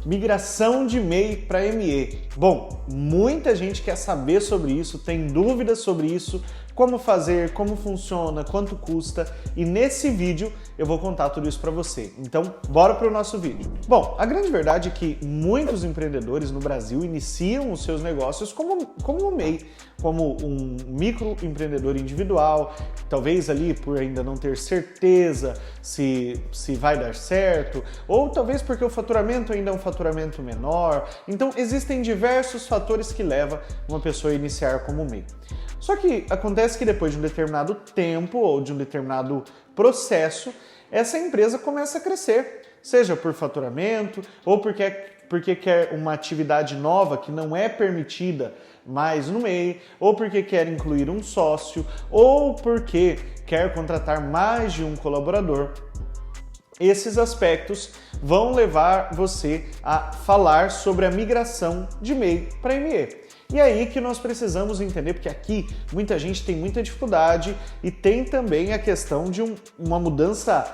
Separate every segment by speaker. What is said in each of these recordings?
Speaker 1: Migração de MEI para ME. Bom, muita gente quer saber sobre isso, tem dúvidas sobre isso, como fazer, como funciona, quanto custa, e nesse vídeo eu vou contar tudo isso para você. Então, bora para o nosso vídeo. Bom, a grande verdade é que muitos empreendedores no Brasil iniciam os seus negócios como um MEI, como um microempreendedor individual, talvez ali por ainda não ter certeza se vai dar certo, ou talvez porque o faturamento ainda é um faturamento menor. Então, existem diversos fatores que levam uma pessoa a iniciar como MEI. Só que acontece que depois de um determinado tempo ou de um determinado processo, essa empresa começa a crescer, seja por faturamento ou porque quer uma atividade nova que não é permitida mais no MEI, ou porque quer incluir um sócio, ou porque quer contratar mais de um colaborador. Esses aspectos vão levar você a falar sobre a migração de MEI para ME. E aí que nós precisamos entender, porque aqui muita gente tem muita dificuldade e tem também a questão de uma mudança,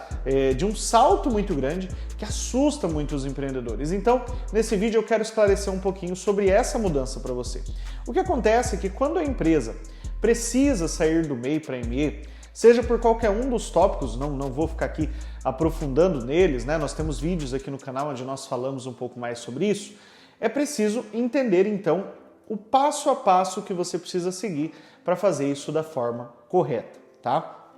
Speaker 1: de um salto muito grande que assusta muito os empreendedores. Então, nesse vídeo eu quero esclarecer um pouquinho sobre essa mudança para você. O que acontece é que quando a empresa precisa sair do MEI para ME, seja por qualquer um dos tópicos, não vou ficar aqui aprofundando neles, né? Nós temos vídeos aqui no canal onde nós falamos um pouco mais sobre isso, é preciso entender então o passo a passo que você precisa seguir para fazer isso da forma correta, tá?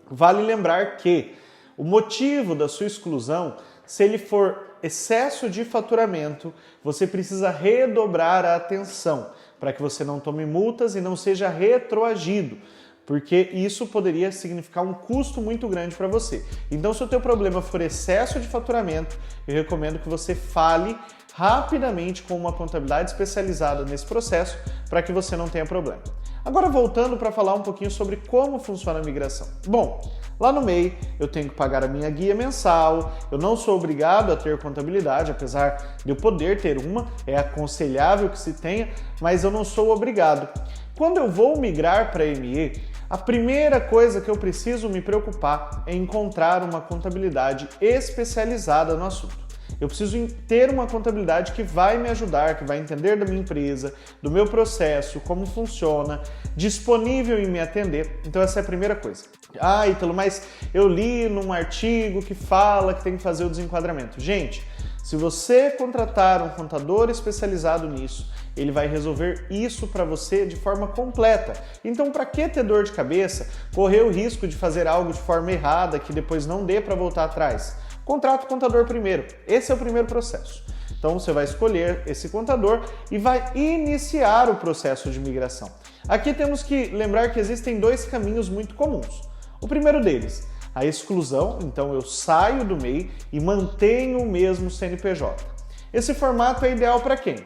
Speaker 1: Vale lembrar que o motivo da sua exclusão, se ele for excesso de faturamento, você precisa redobrar a atenção para que você não tome multas e não seja retroagido, porque isso poderia significar um custo muito grande para você. Então, se o teu problema for excesso de faturamento, eu recomendo que você fale rapidamente com uma contabilidade especializada nesse processo para que você não tenha problema. Agora voltando para falar um pouquinho sobre como funciona a migração. Bom, lá no MEI eu tenho que pagar a minha guia mensal, eu não sou obrigado a ter contabilidade, apesar de eu poder ter uma, é aconselhável que se tenha, mas eu não sou obrigado. Quando eu vou migrar para ME, a primeira coisa que eu preciso me preocupar é encontrar uma contabilidade especializada no assunto. Eu preciso ter uma contabilidade que vai me ajudar, que vai entender da minha empresa, do meu processo, como funciona, disponível em me atender. Então essa é a primeira coisa. Ah, Ítalo, mas eu li num artigo que fala que tem que fazer o desenquadramento. Gente, se você contratar um contador especializado nisso, ele vai resolver isso para você de forma completa. Então, para que ter dor de cabeça, correr o risco de fazer algo de forma errada que depois não dê para voltar atrás? Contrata o contador primeiro. Esse é o primeiro processo. Então, você vai escolher esse contador e vai iniciar o processo de migração. Aqui temos que lembrar que existem dois caminhos muito comuns. O primeiro deles, a exclusão, então eu saio do MEI e mantenho o mesmo CNPJ. Esse formato é ideal para quem?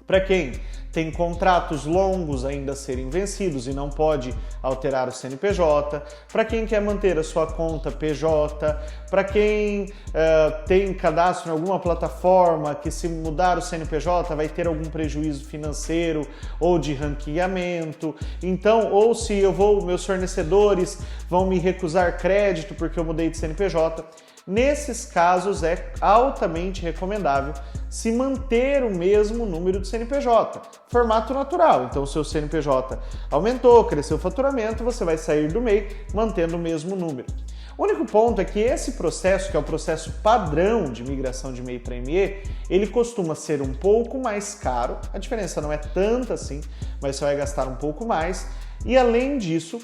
Speaker 1: Para quem tem contratos longos ainda a serem vencidos e não pode alterar o CNPJ, para quem quer manter a sua conta PJ, para quem tem cadastro em alguma plataforma que se mudar o CNPJ vai ter algum prejuízo financeiro ou de ranqueamento, então, ou se meus fornecedores vão me recusar crédito porque eu mudei de CNPJ. Nesses casos é altamente recomendável se manter o mesmo número de CNPJ, formato natural. Então, se o seu CNPJ aumentou, cresceu o faturamento, você vai sair do MEI mantendo o mesmo número. O único ponto é que esse processo, que é o processo padrão de migração de MEI para ME, ele costuma ser um pouco mais caro, a diferença não é tanta assim, mas você vai gastar um pouco mais, e além disso,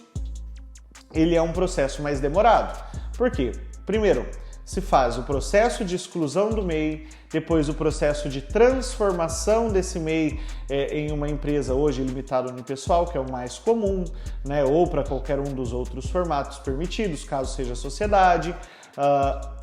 Speaker 1: ele é um processo mais demorado. Por quê? Primeiro, se faz o processo de exclusão do MEI, depois o processo de transformação desse MEI em uma empresa hoje limitada unipessoal, que é o mais comum, né? Ou para qualquer um dos outros formatos permitidos, caso seja sociedade.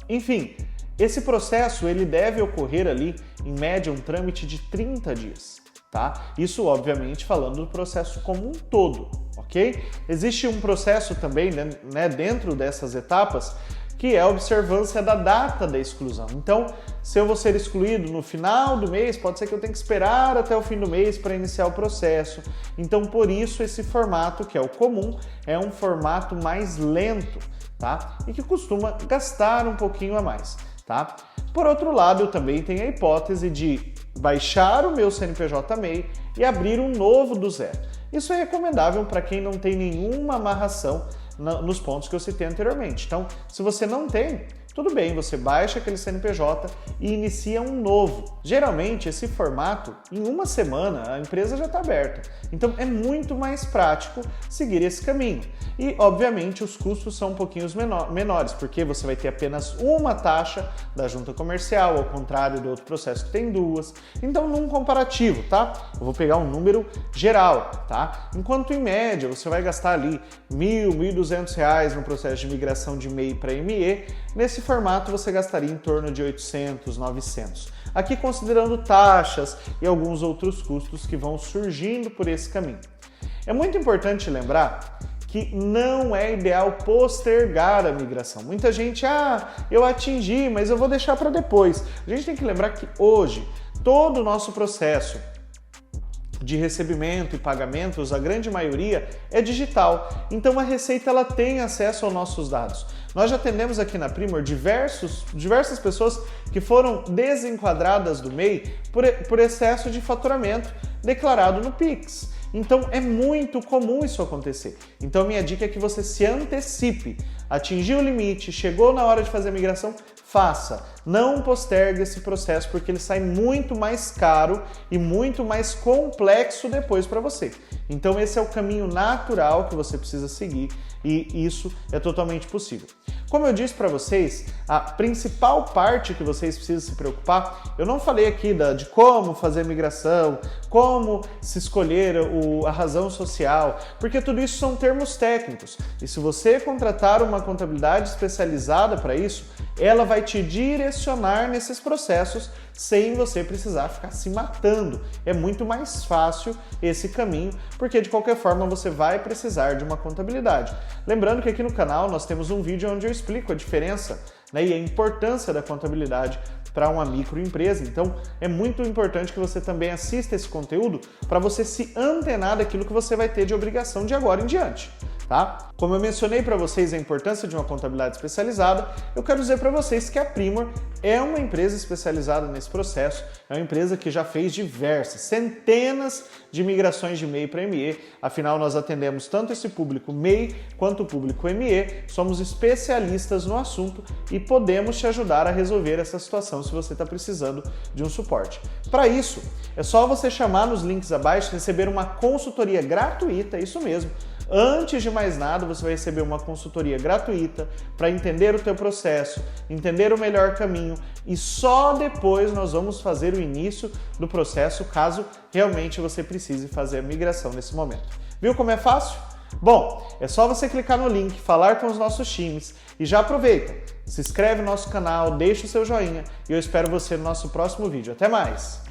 Speaker 1: Enfim, esse processo ele deve ocorrer ali, em média, um trâmite de 30 dias. Tá? Isso, obviamente, falando do processo como um todo, ok? Existe um processo também, né, dentro dessas etapas, que é a observância da data da exclusão. Então, se eu vou ser excluído no final do mês, pode ser que eu tenha que esperar até o fim do mês para iniciar o processo. Então, por isso, esse formato, que é o comum, é um formato mais lento, tá? E que costuma gastar um pouquinho a mais, tá? Por outro lado, eu também tenho a hipótese de baixar o meu CNPJ MEI e abrir um novo do zero. Isso é recomendável para quem não tem nenhuma amarração nos pontos que eu citei anteriormente. Então, se você não tem, tudo bem, você baixa aquele CNPJ e inicia um novo. Geralmente, esse formato, em uma semana, a empresa já está aberta. Então, é muito mais prático seguir esse caminho. E, obviamente, os custos são um pouquinho menores, porque você vai ter apenas uma taxa da junta comercial, ao contrário do outro processo que tem duas. Então, num comparativo, tá? Eu vou pegar um número geral, tá? Enquanto, em média, você vai gastar ali R$1.000, R$1.200 no processo de migração de MEI para ME, nesse formato você gastaria em torno de 800, 900. Aqui considerando taxas e alguns outros custos que vão surgindo por esse caminho. É muito importante lembrar que não é ideal postergar a migração. Muita gente, eu atingi, mas eu vou deixar para depois. A gente tem que lembrar que hoje todo o nosso processo de recebimento e pagamentos, a grande maioria é digital. Então a Receita ela tem acesso aos nossos dados. Nós já atendemos aqui na Primor diversas pessoas que foram desenquadradas do MEI por excesso de faturamento declarado no Pix. Então é muito comum isso acontecer. Então minha dica é que você se antecipe. Atingiu o limite, chegou na hora de fazer a migração, faça. Não postergue esse processo porque ele sai muito mais caro e muito mais complexo depois para você. Então esse é o caminho natural que você precisa seguir e isso é totalmente possível. Como eu disse para vocês, a principal parte que vocês precisam se preocupar, eu não falei aqui de como fazer a migração, como se escolher a razão social, porque tudo isso são termos técnicos. E se você contratar uma contabilidade especializada para isso, ela vai te direcionar nesses processos sem você precisar ficar se matando. É muito mais fácil esse caminho, porque de qualquer forma você vai precisar de uma contabilidade. Lembrando que aqui no canal nós temos um vídeo onde eu explico a diferença, né, e a importância da contabilidade para uma microempresa. Então é muito importante que você também assista esse conteúdo para você se antenar daquilo que você vai ter de obrigação de agora em diante. Tá? Como eu mencionei para vocês a importância de uma contabilidade especializada, eu quero dizer para vocês que a Primor é uma empresa especializada nesse processo, é uma empresa que já fez centenas de migrações de MEI para ME, afinal nós atendemos tanto esse público MEI quanto o público ME, somos especialistas no assunto e podemos te ajudar a resolver essa situação se você está precisando de um suporte. Para isso, é só você chamar nos links abaixo e receber uma consultoria gratuita, isso mesmo. Antes de mais nada, você vai receber uma consultoria gratuita para entender o teu processo, entender o melhor caminho e só depois nós vamos fazer o início do processo caso realmente você precise fazer a migração nesse momento. Viu como é fácil? Bom, é só você clicar no link, falar com os nossos times e já aproveita, se inscreve no nosso canal, deixa o seu joinha e eu espero você no nosso próximo vídeo. Até mais!